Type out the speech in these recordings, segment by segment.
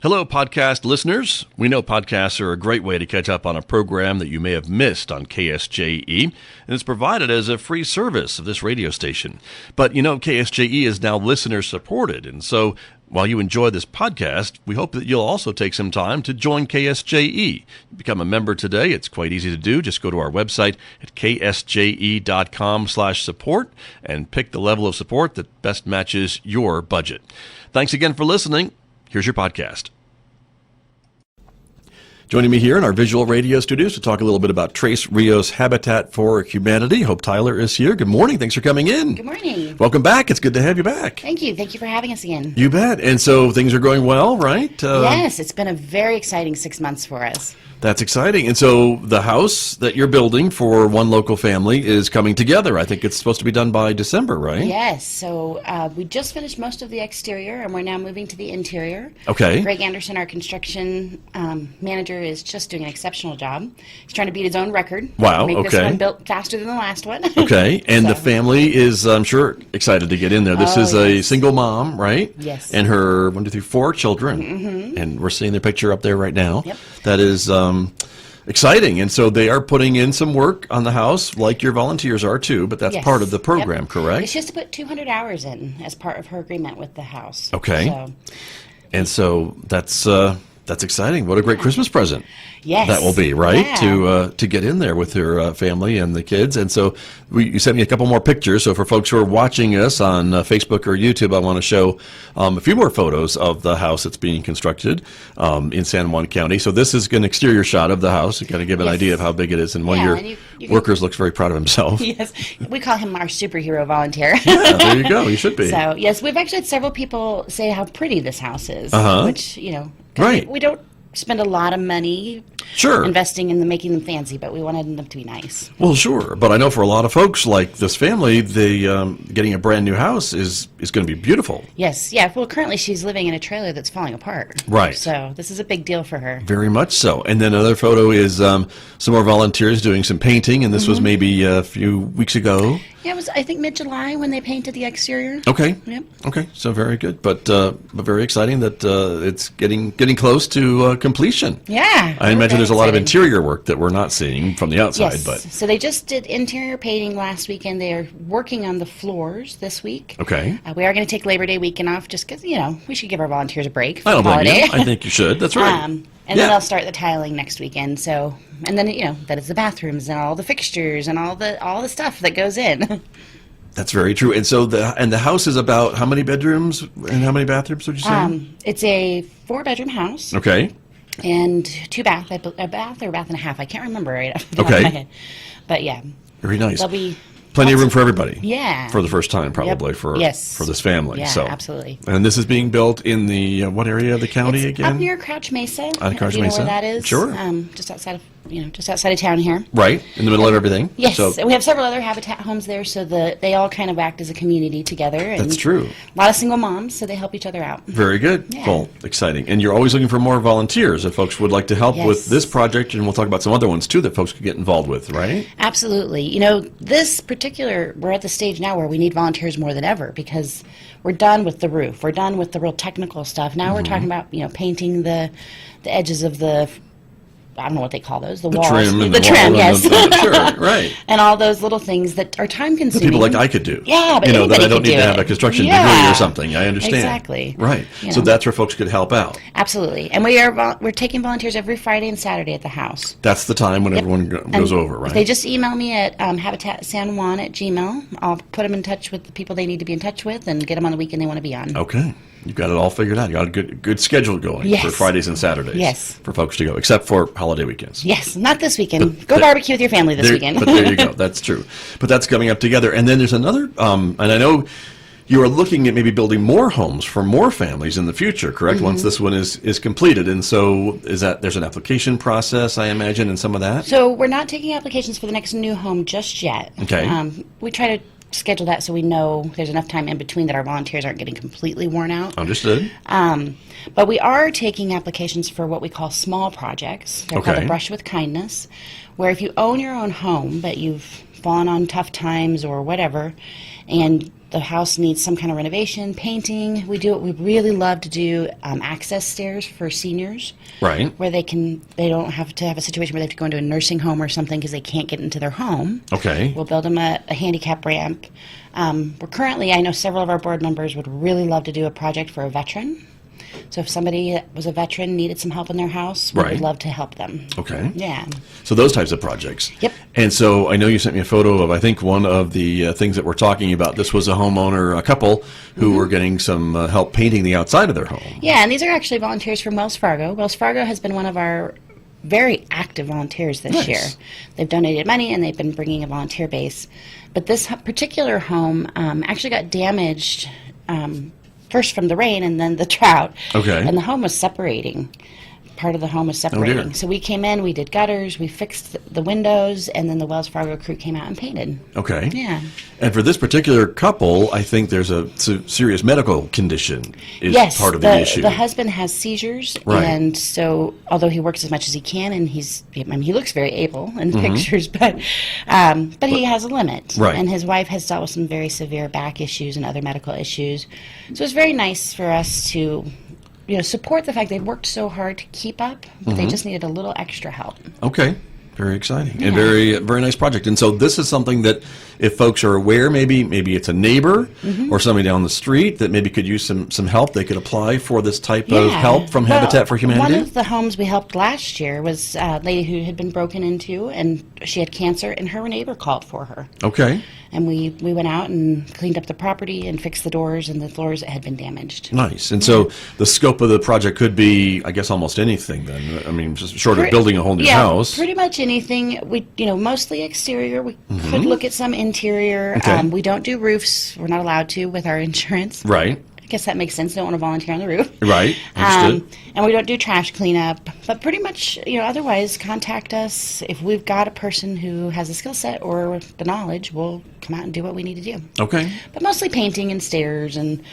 Hello, podcast listeners. We know podcasts are a great way to catch up on a program that you may have missed on KSJE, and it's provided as a free service of this radio station. But you know, KSJE is now listener-supported, and so while you enjoy this podcast, we hope that you'll also take some time to join KSJE. Become a member today. It's quite easy to do. Just go to our website at ksje.com/support and pick the level of support that best matches your budget. Thanks again for listening. Here's your podcast. Joining me here in our visual radio studios to talk a little bit about Tres Rios Habitat for Humanity. Hope Tyler is here. Good morning. Thanks for coming in. Good morning. Welcome back. It's good to have you back. Thank you. Thank you for having us again. You bet. And so things are going well, right? Yes, it's been a very exciting 6 months for us. That's exciting. And so the house that you're building for one local family is coming together. I think it's supposed to be done by December, right? Yes. So we just finished most of the exterior, and we're now moving to the interior. Okay. Greg Anderson, our construction manager, is just doing an exceptional job. He's trying to beat his own record. Wow, Make this okay. one built faster than the last one. Okay. And So- the family is, I'm sure, excited to get in there. This is a yes. single mom, right? Yes. And her 4 children. Mm-hmm. And we're seeing their picture up there right now. Yep. That is exciting. And so they are putting in some work on the house, like your volunteers are too, but that's Yes. part of the program, Yep. correct? She has to put 200 hours in as part of her agreement with the house. Okay. So, And so that's exciting. What a great Christmas present. yes. That will be, right? Yeah. To get in there with her family and the kids. And so you sent me a couple more pictures. So for folks who are watching us on Facebook or YouTube, I want to show a few more photos of the house that's being constructed in San Juan County. So this is an exterior shot of the house. You got to give an Yes. idea of how big it is. And one Yeah, of and your you can- workers looks very proud of himself. Yes. We call him our superhero volunteer. Yeah, there you go. You should be. So, yes, we've actually had several people say how pretty this house is, Uh-huh. which, 'cause Right. we don't spend a lot of money Sure. investing in making them fancy, but we wanted them to be nice. Well, sure, but I know for a lot of folks like this family, they getting a brand new house is going to be beautiful. Yes, yeah. Well, currently she's living in a trailer that's falling apart. Right. So this is a big deal for her. Very much so. And then another photo is some more volunteers doing some painting, and this was maybe a few weeks ago. Yeah, it was, I think, mid-July when they painted the exterior. Okay. Yep. Okay. So very good, but very exciting that it's getting close to completion. Yeah. I we're imagine very there's a lot of excited. interior work that we're not seeing from the outside, Yes. but So they just did interior painting last weekend. They are working on the floors this week. okay. We are going to take Labor Day weekend off just because, we should give our volunteers a break for I don't the blame holiday. you. I think you should. That's right. And Yeah. then they'll start the tiling next weekend. So, and then, that is the bathrooms and all the fixtures and all the stuff that goes in. That's very true. And so the house is about how many bedrooms and how many bathrooms would you say? It's a 4-bedroom house Okay. and 2 bath, a bath or a bath and a half. I can't remember right off the top Okay. of my head. But yeah, Very nice. there'll be Plenty of room for everybody. Yeah. For the first time, probably Yes. for this family. Yeah, so absolutely. And this is being built in the what area of the county It's again? up near Crouch Mesa. On Crouch if you know Mesa? where that is. Sure. Just outside of town here. Right in the middle of everything. Yes, So and we have several other habitat homes there, so they all kind of act as a community together. And that's true. A lot of single moms, so they help each other out. Very good. Yeah. Well, exciting. And you're always looking for more volunteers if folks would like to help with Yes. this project, and we'll talk about some other ones too that folks could get involved with, right? Absolutely. This particular, we're at the stage now where we need volunteers more than ever because we're done with the roof. We're done with the real technical stuff. Now we're talking about, painting the edges of the, I don't know what they call those, the walls. Trim and the the wall trim, and yes. sure, right. And all those little things that are time The consuming. people like I could do. Yeah, but that anybody I don't could need do to have it. a construction degree Yeah. or something. I understand. Exactly. Right. You So know. that's where folks could help out. Absolutely. And we're taking volunteers every Friday and Saturday at the house. That's the time when everyone goes And over, right? If they just email me at habitatsanjuan@gmail, I'll put them in touch with the people they need to be in touch with and get them on the weekend they want to be on. Okay. You've got it all figured out. You got a good schedule going Yes. for Fridays and Saturdays. Yes. For folks to go, except for holiday weekends. Yes, not this weekend. Go There- barbecue with your family this weekend. But there you go. That's true. But that's coming up together. And then there's another, and I know you are looking at maybe building more homes for more families in the future, correct? Mm-hmm. Once this one is completed. And so there's an application process, I imagine, and some of that? So we're not taking applications for the next new home just yet. Okay. We try to schedule that so we know there's enough time in between that our volunteers aren't getting completely worn out. Understood. But we are taking applications for what we call small projects. They're called Okay. a Brush with Kindness, where if you own your own home, but you've fallen on tough times or whatever, and the house needs some kind of renovation, painting. We really love to do access stairs for seniors, Right. where they don't have to have a situation where they have to go into a nursing home or something because they can't get into their home. Okay. We'll build them a handicap ramp. I know several of our board members would really love to do a project for a veteran. So if somebody that was a veteran needed some help in their house, we Right. would love to help them. Okay. Yeah. So those types of projects. Yep. And so I know you sent me a photo of, I think, one of the things that we're talking about. This was a couple who were getting some help painting the outside of their home. Yeah, and these are actually volunteers from Wells Fargo. Wells Fargo has been one of our very active volunteers this Nice. year. They've donated money and they've been bringing a volunteer base. But this particular home actually got damaged first from the rain and then the drought. Okay. And the home was separating. Part of the home was separating. dear. So we came in, we did gutters, we fixed the windows, and then the Wells Fargo crew came out and painted. Okay. Yeah. And for this particular couple, I think there's a serious medical condition is Yes, part of the issue. the husband has seizures, Right. and so although he works as much as he can, and he looks very able in pictures, but he has a limit. Right. And his wife has dealt with some very severe back issues and other medical issues. So it's very nice for us to, support the fact they've worked so hard to keep up, but they just needed a little extra help. Okay. Very exciting and very very nice project. And so this is something that if folks are aware, maybe it's a neighbor or somebody down the street that maybe could use some help, they could apply for this type of help from Habitat for Humanity. One of the homes we helped last year was a lady who had been broken into, and she had cancer, and her neighbor called for her. Okay. And we went out and cleaned up the property and fixed the doors and the floors that had been damaged. Nice. And so the scope of the project could be, I guess, almost anything then. I mean, just short of building a whole new house. Pretty much anything. We, mostly exterior. We could look at some interior. Okay. We don't do roofs. We're not allowed to with our insurance. Right. I guess that makes sense. Don't want to volunteer on the roof. Right. Understood. And we don't do trash cleanup. But pretty much, otherwise, contact us. If we've got a person who has a skill set or the knowledge, we'll come out and do what we need to do. Okay. But mostly painting and stairs and,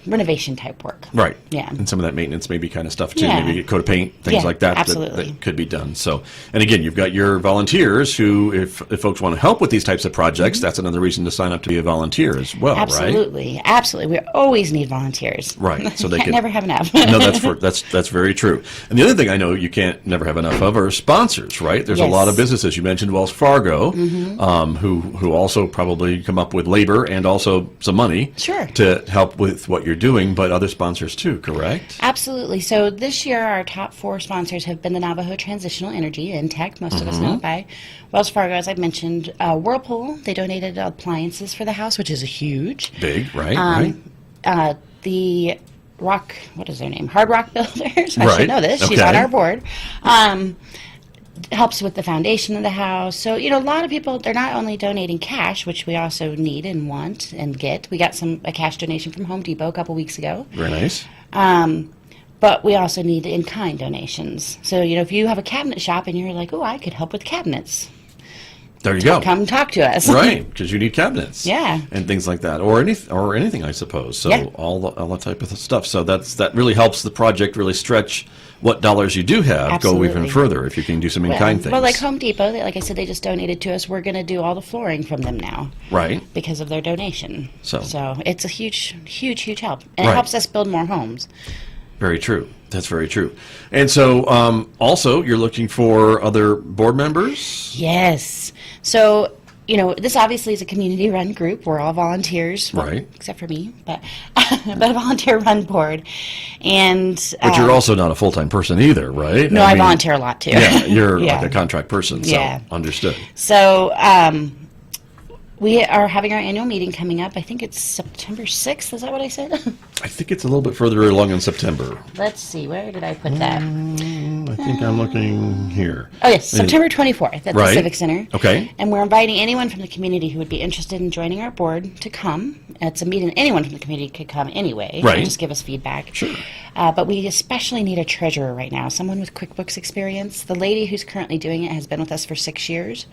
renovation type work. Right. Yeah. And some of that maintenance maybe kind of stuff too. Yeah. Maybe get coat of paint, things Yeah, like that, absolutely. that could be done. So, and again, you've got your volunteers who, if folks want to help with these types of projects, that's another reason to sign up to be a volunteer as well, right? Absolutely. Absolutely. We always need volunteers. Right. So they Can't can never have enough. No, that's very true. And the other thing I know you can't never have enough of are sponsors, right? There's a Yes. lot of businesses. You mentioned Wells Fargo, who also probably come up with labor and also some money Sure. to help with what you're doing, but other sponsors too, correct? Absolutely. So this year, our top 4 sponsors have been the Navajo Transitional Energy and Tech. Most of us know it by Wells Fargo, as I mentioned. Whirlpool, they donated appliances for the house, which is huge. Big, right? Right. The Rock, what is their name? Hard Rock Builders. I Right. should know this. She's Okay. on our board. Helps with the foundation of the house. So, a lot of people, they're not only donating cash, which we also need and want and get. We got a cash donation from Home Depot a couple weeks ago. Very nice. But we also need in-kind donations. So, if you have a cabinet shop and you're like, oh, I could help with cabinets, There you go. come talk to us. Right, because you need cabinets, Yeah. and things like that, or anything, I suppose. So Yeah. all the type of stuff. So that really helps the project really stretch what dollars you do have go even Absolutely. further if you can do some in-kind things. Well, like Home Depot, like I said, they just donated to us. We're going to do all the flooring from them now. Right. Because of their donation. So it's a huge, huge, huge help. And Right. it helps us build more homes. Very true. That's very true. And so also you're looking for other board members. Yes. So, this obviously is a community-run group. We're all volunteers. Well, Right. Except for me, but a volunteer-run board. And But you're also not a full-time person either, right? no, I mean, volunteer a lot, too. Yeah, you're Yeah. like a contract person, so Yeah. understood. So, we are having our annual meeting coming up. I think it's September 6th. Is that what I said? I think it's a little bit further along in September. Let's see. Where did I put that? I think I'm looking here. Oh, yes. September 24th at the Right. Civic Center. Okay. And we're inviting anyone from the community who would be interested in joining our board to come. It's a meeting. Anyone from the community could come anyway. Right. Just give us feedback. Sure. But we especially need a treasurer right now, someone with QuickBooks experience. The lady who's currently doing it has been with us for 6 years,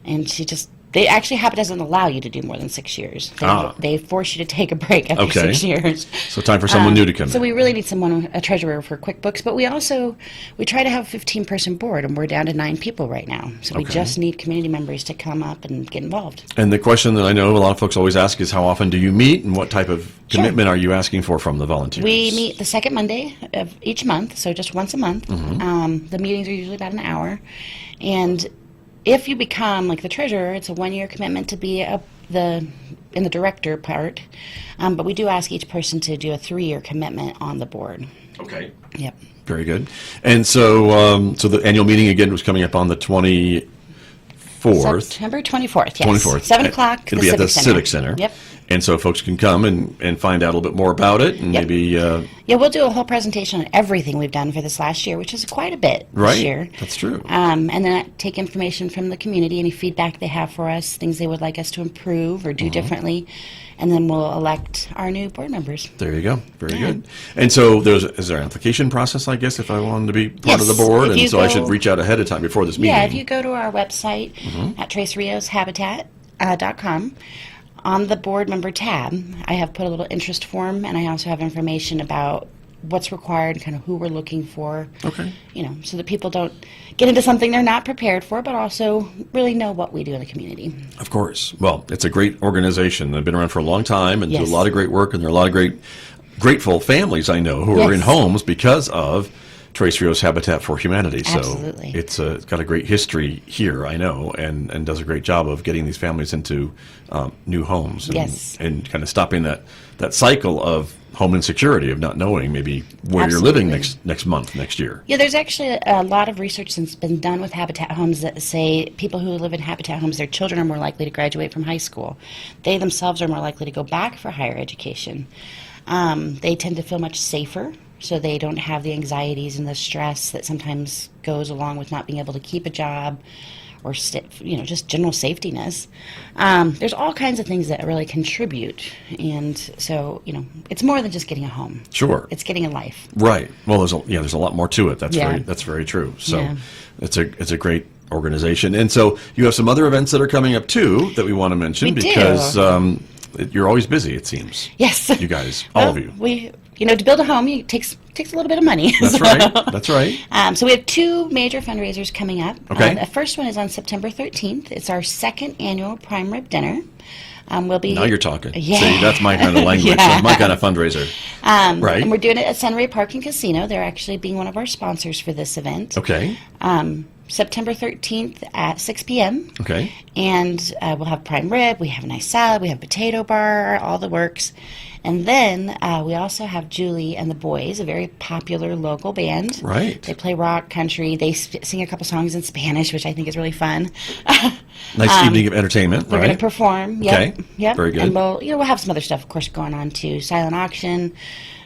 and she just They actually, Habitat doesn't allow you to do more than 6 years. They force you to take a break after Okay. 6 years. So time for someone new to come So in. we really need someone, a treasurer for QuickBooks, but we try to have a 15-person board, and we're down to 9 people right now. So we Okay. just need community members to come up and get involved. And the question that I know a lot of folks always ask is how often do you meet and what type of Sure. commitment are you asking for from the volunteers? We meet the second Monday of each month, so just once a month. The meetings are usually about an hour. And if you become like the treasurer, it's a 1-year commitment to be in the director part. But we do ask each person to do a 3-year commitment on the board. Okay. Yep. Very good. And so so the annual meeting again was coming up on the 24th. September 24th, yes. 24th. 7 o'clock. It'll be at the Civic Center. Yep. And so folks can come and find out a little bit more about it and Yep. maybe Yeah, we'll do a whole presentation on everything we've done for this last year, which is quite a bit right. this year. That's true. And then take information from the community, any feedback they have for us, things they would like us to improve or do differently, and then we'll elect our new board members. There you go. Very good. And so is there an application process, I guess, if I wanted to be part of the Yes, board? if And you so I should go- reach out ahead of time before this meeting. Yeah, if you go to our website at TresRiosHabitat.com, on the board member tab, I have put a little interest form, and I also have information about what's required, kind of who we're looking for. Okay. So that people don't get into something they're not prepared for, but also really know what we do in the community. Of course. Well, it's a great organization. They've been around for a long time and do Yes. a lot of great work, and there are a lot of grateful families I know who are in Yes. homes because of Tres Rios Habitat for Humanity. So Absolutely. it's got a great history here, I know, and does a great job of getting these families into new homes and, Yes. and kind of stopping that cycle of home insecurity of not knowing maybe where you're Absolutely. living next month, next year. Yeah, there's actually a lot of research that's been done with Habitat homes that say people who live in Habitat homes, their children are more likely to graduate from high school. They themselves are more likely to go back for higher education. They tend to feel much safer, so they don't have the anxieties and the stress that sometimes goes along with not being able to keep a job or just general safetiness. There's all kinds of things that really contribute, and so it's more than just getting a home. Sure. It's getting a life. Right. Well, there's a lot more to it. That's Yeah. very true. So Yeah. it's a great organization. And so you have some other events that are coming up too that we want to mention We do. because you're always busy, it seems. Yes. You guys, all of you. To build a home, it takes a little bit of money. That's right. That's right. So we have 2 major fundraisers coming up. Okay. The first one is on September 13th. It's our 2nd annual prime rib dinner. We'll be Now you're talking. Yeah. See, that's my kind of language. Yeah. That's my kind of fundraiser. Right. And we're doing it at Sunray Park and Casino. They're actually being one of our sponsors for this event. Okay. September 13th at 6 p.m. Okay. And we'll have prime rib, we have a nice salad, we have potato bar, all the works. And then we also have Julie and the Boys, a very popular local band. Right. They play rock, country. They sing a couple songs in Spanish, which I think is really fun. Nice evening of entertainment, They're right? going to perform. Yep. Okay. Yep. Very good. And we'll have some other stuff, of course, going on too. Silent auction,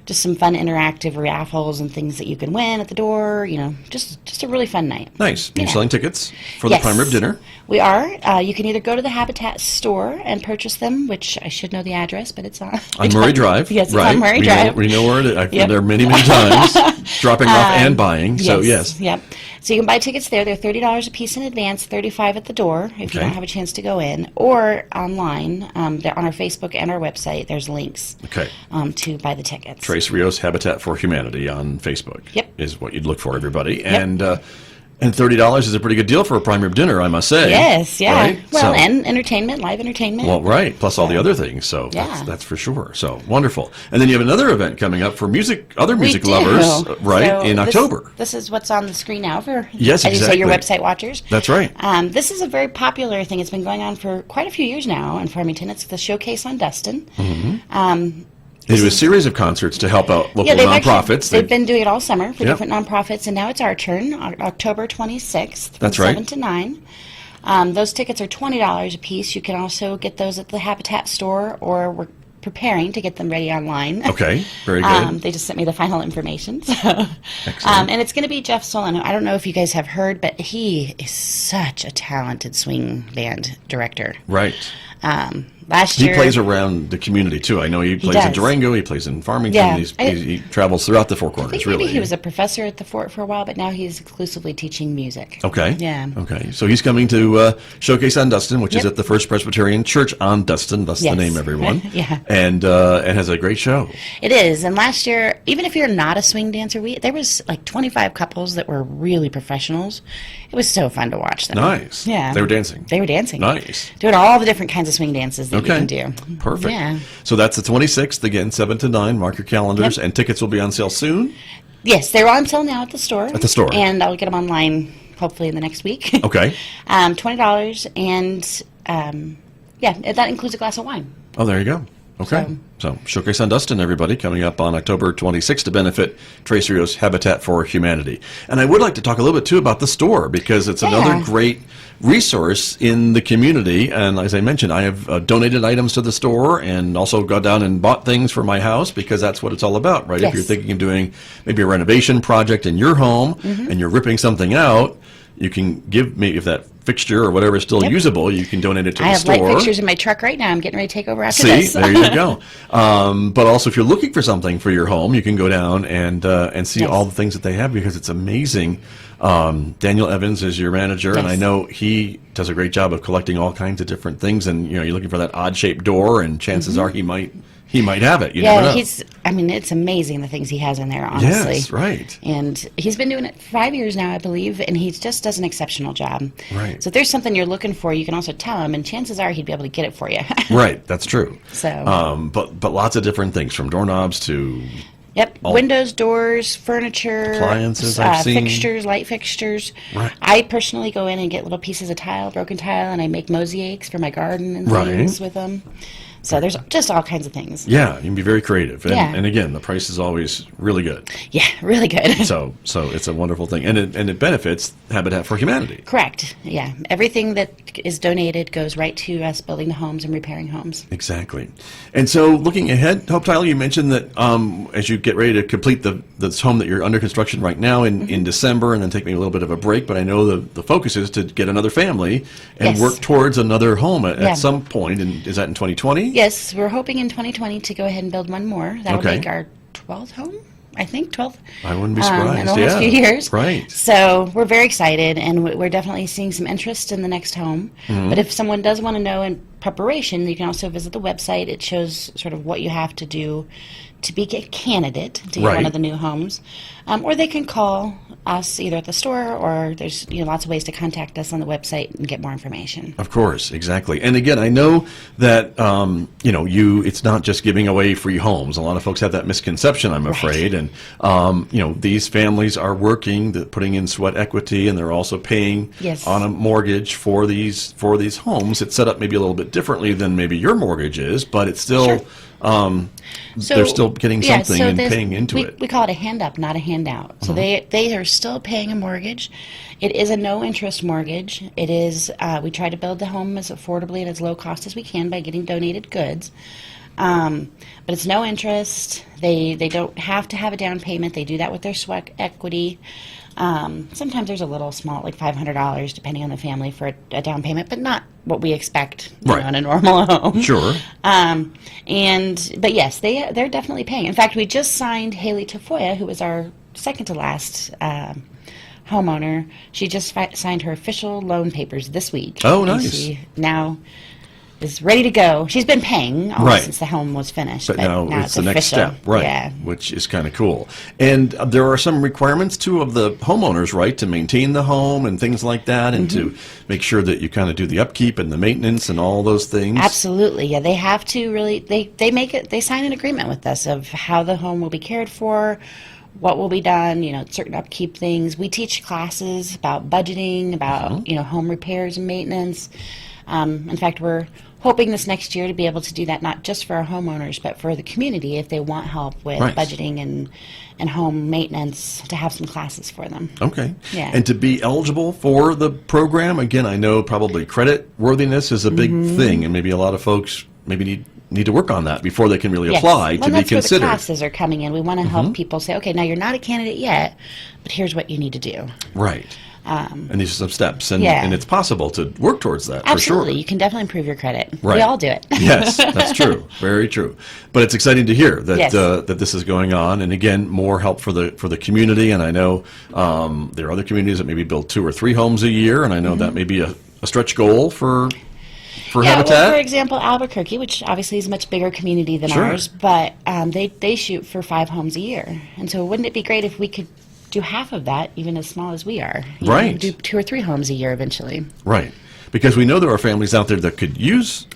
just some fun interactive raffles and things that you can win at the door. Just a really fun night. Nice. You're Yeah. selling tickets for the Yes. prime rib dinner. We are. You can either go to the Habitat store and purchase them, which I should know the address, but it's on Murray Drive. Yes, it's right. on Murray we Drive. Know, we know where it is. I've been Yep. there many times, dropping off and buying. So, yes. Yep. So you can buy tickets there. They're $30 a piece in advance, $35 at the door if you Okay. don't have a chance to go in, or online. They're on our Facebook and our website. There's links Okay. to buy the tickets. Tres Rios Habitat for Humanity on Facebook. Yep. Is what you'd look for, everybody. And $30 is a pretty good deal for a prime rib dinner, I must say. Yes, yeah. Right? Well, So- and entertainment, live entertainment. Well, right. Plus all the other things. So Yeah. that's for sure. So wonderful. And then you have another event coming up for other We music do. lovers, right, So in this- October. This is what's on the screen now for, Yes, as you say, your exactly. website watchers. That's right. This is a very popular thing. It's been going on for quite a few years now in Farmington. It's the Showcase on Dustin. They do a series of concerts to help out local Yeah, nonprofits. They've been doing it all summer for Yep. different nonprofits, and now it's our turn, October 26th, from That's right. 7 to 9. Those tickets are $20 a piece. You can also get those at the Habitat store, or we're preparing to get them ready online. Okay, very good. They just sent me the final information. So. Excellent. And it's going to be Jeff Solano. I don't know if you guys have heard, but he is such a talented swing band director. Right. Last He year, plays around the community too. I know he plays in does. Durango. He plays in Farmington. Yeah. He travels throughout the Four I Corners. think Really, maybe he was a professor at the fort for a while, but now he's exclusively teaching music. Okay. Yeah. Okay. So he's coming to Showcase on Dustin, which is Yep. at the First Presbyterian Church on Dustin. That's the Yes. name, everyone. Yeah. And has a great show. It is. And last year, even if you're not a swing dancer, there was like 25 couples that were really professionals. It was so fun to watch them. Nice. Yeah. They were dancing. They were dancing. Nice. Doing all the different kinds of swing dances that you can do. Perfect. Yeah. So that's the 26th, again, 7 to 9. Mark your calendars. Yep. And tickets will be on sale soon. Yes, they're on sale now at the store. At the store. And I'll get them online hopefully in the next week. Okay. $20. And that includes a glass of wine. Oh, there you go. Okay. So Showcase on Dustin, everybody, coming up on October 26th to benefit Tres Rios Habitat for Humanity. And I would like to talk a little bit, too, about the store, because it's another great resource in the community. And as I mentioned, I have donated items to the store and also got down and bought things for my house, because that's what it's all about, right? Yes. If you're thinking of doing maybe a renovation project in your home and you're ripping something out, you can give me, if that fixture or whatever is still usable, you can donate it to the store. I have light fixtures in my truck right now. I'm getting ready to take over after See, this. there you go. But also, if you're looking for something for your home, you can go down and see all the things that they have, because it's amazing. Daniel Evans is your manager, and I know he does a great job of collecting all kinds of different things. And you're looking for that odd-shaped door, and chances are he might have it. You never know. It's amazing the things he has in there, honestly. Yes, right. And he's been doing it for 5 years now, I believe, and he just does an exceptional job. Right. So if there's something you're looking for, you can also tell him, and chances are he'd be able to get it for you. Right, that's true. So. But lots of different things, from doorknobs to Windows, doors, furniture, appliances, I've seen. fixtures, light fixtures. Right. I personally go in and get little pieces of tile, broken tile, and I make mosaics for my garden and things with them. So there's just all kinds of things. Yeah, you can be very creative. And, Yeah. and again, the price is always really good. Yeah, really good. So it's a wonderful thing. And it benefits Habitat for Humanity. Correct. Yeah. Everything that is donated goes right to us building the homes and repairing homes. Exactly. And so looking ahead, Hope Tyler, you mentioned that as you get ready to complete this home that you're under construction right now in December, and then take maybe a little bit of a break, but I know the focus is to get another family and work towards another home at some point. And is that in 2020? Yes, we're hoping in 2020 to go ahead and build one more. That'll make our 12th home, I think, 12th. I wouldn't be surprised. In the last few years. Right. So we're very excited, and we're definitely seeing some interest in the next home. Mm-hmm. But if someone does want to know in preparation, you can also visit the website. It shows sort of what you have to do to be a candidate to get one of the new homes. Or they can call us either at the store, or there's lots of ways to contact us on the website and get more information. Of course, exactly. And again, I know that it's not just giving away free homes. A lot of folks have that misconception, I'm afraid. And these families are working, putting in sweat equity, and they're also paying on a mortgage for these homes. It's set up maybe a little bit differently than maybe your mortgage is, but it's still they're still getting something and paying into it. We call it a hand up, not a handout. So they are still paying a mortgage. It is a no interest mortgage. It is we try to build the home as affordably and as low cost as we can by getting donated goods. But it's no interest. They don't have to have a down payment. They do that with their sweat equity. Sometimes there's a little small, like $500, depending on the family, for a down payment, but not what we expect on a normal home. Sure. But yes, they're definitely paying. In fact, we just signed Haley Tafoya, who was our second to last homeowner. She just signed her official loan papers this week. Oh, and nice. she now is ready to go. She's been paying since the home was finished. But now it's the next official. step, right? Yeah. Which is kind of cool. And there are some requirements, too, of the homeowners, right, to maintain the home and things like that, and to make sure that you kind of do the upkeep and the maintenance and all those things. Absolutely, yeah. They have to really. They sign an agreement with us of how the home will be cared for, what will be done, certain upkeep things. We teach classes about budgeting, about home repairs and maintenance. In fact, we're hoping this next year to be able to do that, not just for our homeowners, but for the community if they want help with budgeting and home maintenance, to have some classes for them. Okay. Yeah. And to be eligible for the program, again, I know probably credit worthiness is a big thing, and maybe a lot of folks maybe need to work on that before they can really apply to be considered. That's where the classes are coming in. We want to help people say, okay, now you're not a candidate yet, but here's what you need to do. Right. And these are some steps, and, Yeah. and it's possible to work towards that, Absolutely. for sure. You can definitely improve your credit. Right. We all do it. Yes, that's true. Very true. But it's exciting to hear that Yes. that this is going on, and again, more help for the community. And I know there are other communities that maybe build 2 or 3 homes a year, and I know that may be a stretch goal for Yeah, Habitat. well, for example, Albuquerque, which obviously is a much bigger community than Sure. ours, but they shoot for 5 homes a year. And so wouldn't it be great if we could do half of that, even as small as we are? You know, Right. do 2 or 3 homes a year eventually. Right, because we know there are families out there that could use.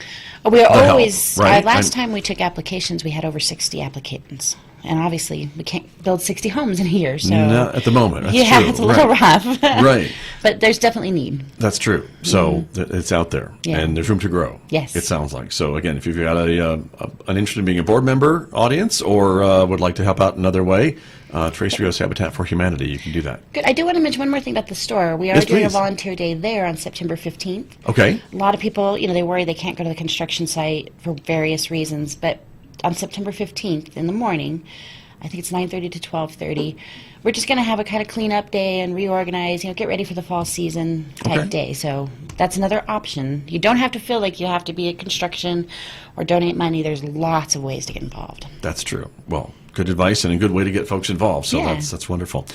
We are help, always, right? last time we took applications, we had over 60 applicants. And obviously, we can't build 60 homes in a year. So Not at the moment. That's yeah, true. it's a little rough. Right. But there's definitely need. That's true. So it's out there, Yeah. and there's room to grow. Yes. It sounds like. So again, if you've got an interest in being a board member audience, or would like to help out another way, Tres Rios Habitat for Humanity, you can do that. Good. I do want to mention one more thing about the store. We are Yes, doing a please. volunteer day there on September 15th. Okay. A lot of people, they worry they can't go to the construction site for various reasons, but on September 15th in the morning, I think it's 9:30 to 12:30, we're just going to have a kind of clean-up day and reorganize, get ready for the fall season type Okay. day. So that's another option. You don't have to feel like you have to be at construction or donate money. There's lots of ways to get involved. That's true. Well, good advice and a good way to get folks involved. So Yeah. that's wonderful.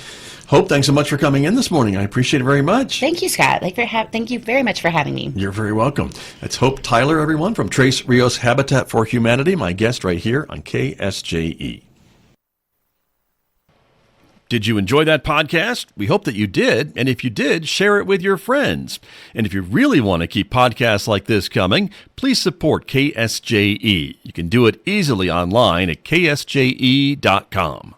Hope, thanks so much for coming in this morning. I appreciate it very much. Thank you, Scott. Thank you very much for having me. You're very welcome. That's Hope Tyler, everyone, from Tres Rios Habitat for Humanity, my guest right here on KSJE. Did you enjoy that podcast? We hope that you did. And if you did, share it with your friends. And if you really want to keep podcasts like this coming, please support KSJE. You can do it easily online at ksje.com.